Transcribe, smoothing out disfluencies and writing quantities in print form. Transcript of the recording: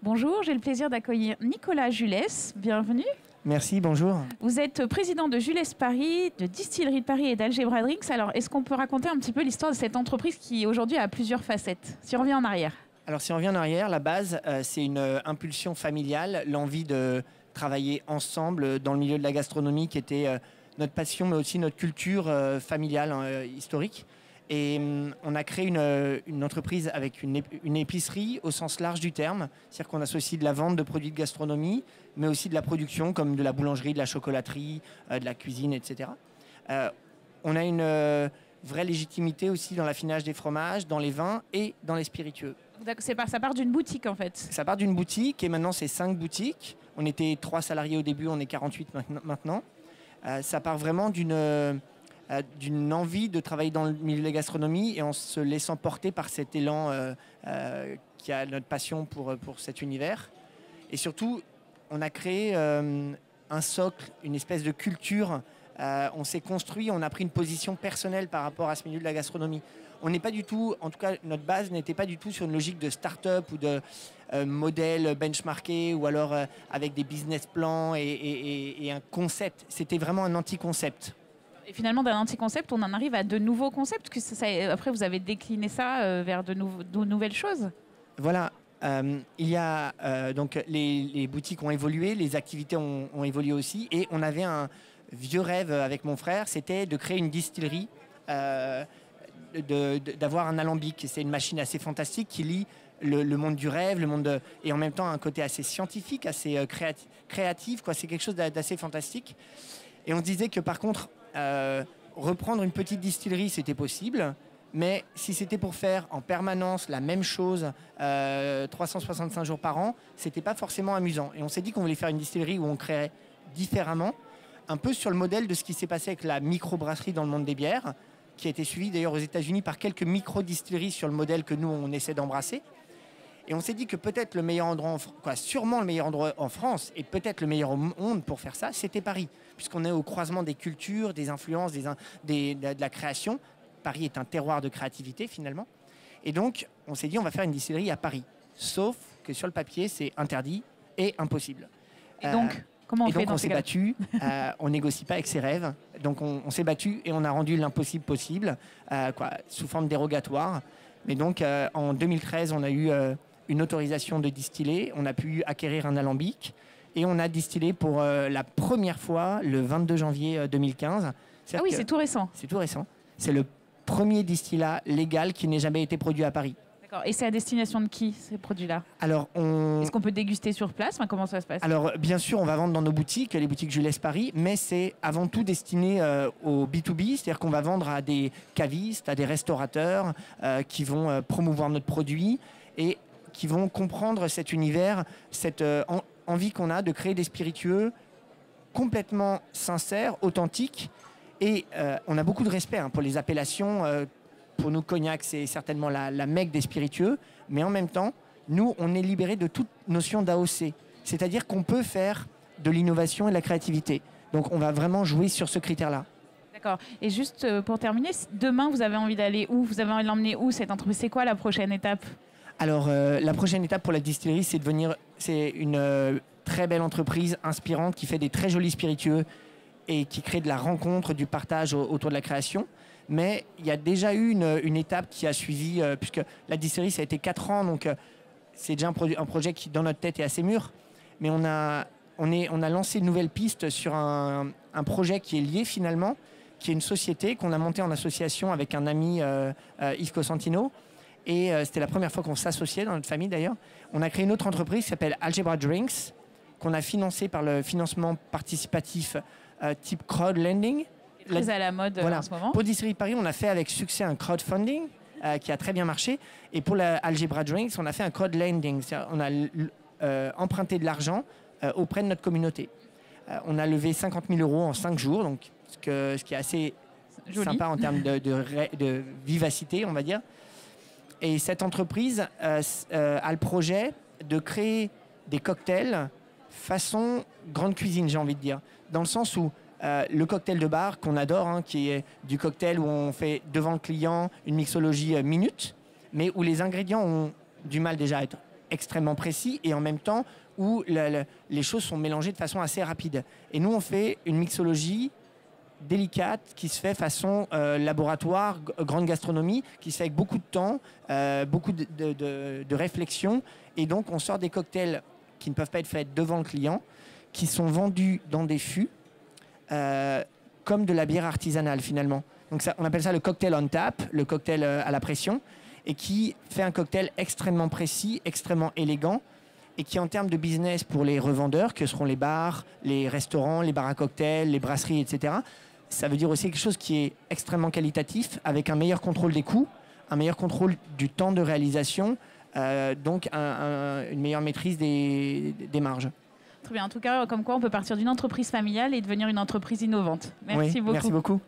Bonjour, j'ai le plaisir d'accueillir Nicolas Julès. Bienvenue. Merci, bonjour. Vous êtes président de Julès Paris, de Distillerie de Paris et d'Algebra Drinks. Alors, est-ce qu'on peut raconter un petit peu l'histoire de cette entreprise qui aujourd'hui a plusieurs facettes? Si on revient en arrière. Alors si on revient en arrière, la base, c'est une impulsion familiale, l'envie de travailler ensemble dans le milieu de la gastronomie qui était notre passion, mais aussi notre culture familiale historique. Et on a créé une entreprise avec une épicerie au sens large du terme. C'est-à-dire qu'on associe de la vente de produits de gastronomie, mais aussi de la production comme de la boulangerie, de la chocolaterie, de la cuisine, etc. On a une vraie légitimité aussi dans l'affinage des fromages, dans les vins et dans les spiritueux. Ça part d'une boutique en fait. Ça part d'une boutique et maintenant c'est 5 boutiques. On était 3 salariés au début, on est 48 maintenant. Ça part vraiment d'une envie de travailler dans le milieu de la gastronomie et en se laissant porter par cet élan qui a notre passion pour cet univers. Et surtout, on a créé un socle, une espèce de culture. On s'est construit, on a pris une position personnelle par rapport à ce milieu de la gastronomie. On n'est pas du tout, en tout cas notre base n'était pas du tout sur une logique de start-up ou de modèle benchmarké ou alors avec des business plans et un concept. C'était vraiment un anti-concept. Et finalement, d'un anti-concept, on en arrive à de nouveaux concepts. Après, vous avez décliné ça vers de nouvelles choses. Voilà. Il y a donc les boutiques ont évolué, les activités ont évolué aussi, et on avait un vieux rêve avec mon frère, c'était de créer une distillerie, d'avoir un alambic. C'est une machine assez fantastique qui lie le monde du rêve, et en même temps un côté assez scientifique, assez créatif. C'est quelque chose d'assez fantastique. Et on se disait que par contre, reprendre une petite distillerie, c'était possible. Mais si c'était pour faire en permanence la même chose 365 jours par an, c'était pas forcément amusant. Et on s'est dit qu'on voulait faire une distillerie où on créerait différemment, un peu sur le modèle de ce qui s'est passé avec la microbrasserie dans le monde des bières, qui a été suivie d'ailleurs aux États-Unis par quelques micro-distilleries sur le modèle que nous, on essaie d'embrasser. Et on s'est dit que peut-être le meilleur endroit, sûrement le meilleur endroit en France, et peut-être le meilleur au monde pour faire ça, c'était Paris. Puisqu'on est au croisement des cultures, des influences, de la création. Paris est un terroir de créativité finalement. Et donc, on s'est dit on va faire une distillerie à Paris. Sauf que sur le papier, c'est interdit et impossible. Et donc, comment on fait dans ces cas-là ? On s'est battu, on négocie pas avec ses rêves. Donc on s'est battu et on a rendu l'impossible possible, sous forme dérogatoire. Mais donc en 2013, on a eu une autorisation de distiller, on a pu acquérir un alambic et on a distillé pour la première fois le 22 janvier 2015. Ah oui, c'est tout récent. C'est tout récent. C'est le premier distillat légal qui n'ait jamais été produit à Paris. D'accord. Et c'est à destination de qui, ces produits-là? Alors, Est-ce qu'on peut déguster sur place? Comment ça se passe? Alors, bien sûr, on va vendre dans nos boutiques, les boutiques Julès Paris, mais c'est avant tout destiné au B2B, c'est-à-dire qu'on va vendre à des cavistes, à des restaurateurs qui vont promouvoir notre produit et qui vont comprendre cet univers, cette envie qu'on a de créer des spiritueux complètement sincères, authentiques. Et on a beaucoup de respect pour les appellations. Pour nous, cognac, c'est certainement la mecque des spiritueux. Mais en même temps, nous, on est libérés de toute notion d'AOC. C'est-à-dire qu'on peut faire de l'innovation et de la créativité. Donc, on va vraiment jouer sur ce critère-là. D'accord. Et juste pour terminer, demain, vous avez envie d'aller où? Vous avez envie de l'emmener où, cette entreprise? C'est quoi la prochaine étape? Alors, la prochaine étape pour la distillerie, c'est une très belle entreprise inspirante qui fait des très jolis spiritueux et qui crée de la rencontre, du partage autour de la création. Mais il y a déjà eu une étape qui a suivi, puisque la distillerie, ça a été 4 ans, donc c'est déjà un projet qui, dans notre tête, est assez mûr. Mais on a lancé une nouvelle piste sur un projet qui est lié finalement, qui est une société qu'on a montée en association avec un ami, Yves Cosentino. Et c'était la première fois qu'on s'associait dans notre famille d'ailleurs. On a créé une autre entreprise qui s'appelle Algebra Drinks, qu'on a financée par le financement participatif type crowdlending. Très à la mode en ce moment. Pour Distillerie de Paris, on a fait avec succès un crowdfunding qui a très bien marché. Et pour la Algebra Drinks, on a fait un crowdlending. On a emprunté de l'argent auprès de notre communauté. On a levé 50 000 € en 5 jours, donc ce qui est assez sympa en termes de vivacité, on va dire. Et cette entreprise a le projet de créer des cocktails façon grande cuisine, j'ai envie de dire. Dans le sens où le cocktail de bar qu'on adore, qui est du cocktail où on fait devant le client une mixologie minute, mais où les ingrédients ont du mal déjà à être extrêmement précis et en même temps où les choses sont mélangées de façon assez rapide. Et nous, on fait une mixologie délicate qui se fait façon laboratoire, grande gastronomie, qui se fait avec beaucoup de temps, beaucoup de réflexion. Et donc, on sort des cocktails qui ne peuvent pas être faits devant le client, qui sont vendus dans des fûts, comme de la bière artisanale finalement. Donc ça, on appelle ça le cocktail on tap, le cocktail à la pression, et qui fait un cocktail extrêmement précis, extrêmement élégant, et qui en termes de business pour les revendeurs, que seront les bars, les restaurants, les bars à cocktails, les brasseries, etc., ça veut dire aussi quelque chose qui est extrêmement qualitatif, avec un meilleur contrôle des coûts, un meilleur contrôle du temps de réalisation, donc une meilleure maîtrise des marges. Très bien. En tout cas, comme quoi on peut partir d'une entreprise familiale et devenir une entreprise innovante. Merci beaucoup. Merci beaucoup.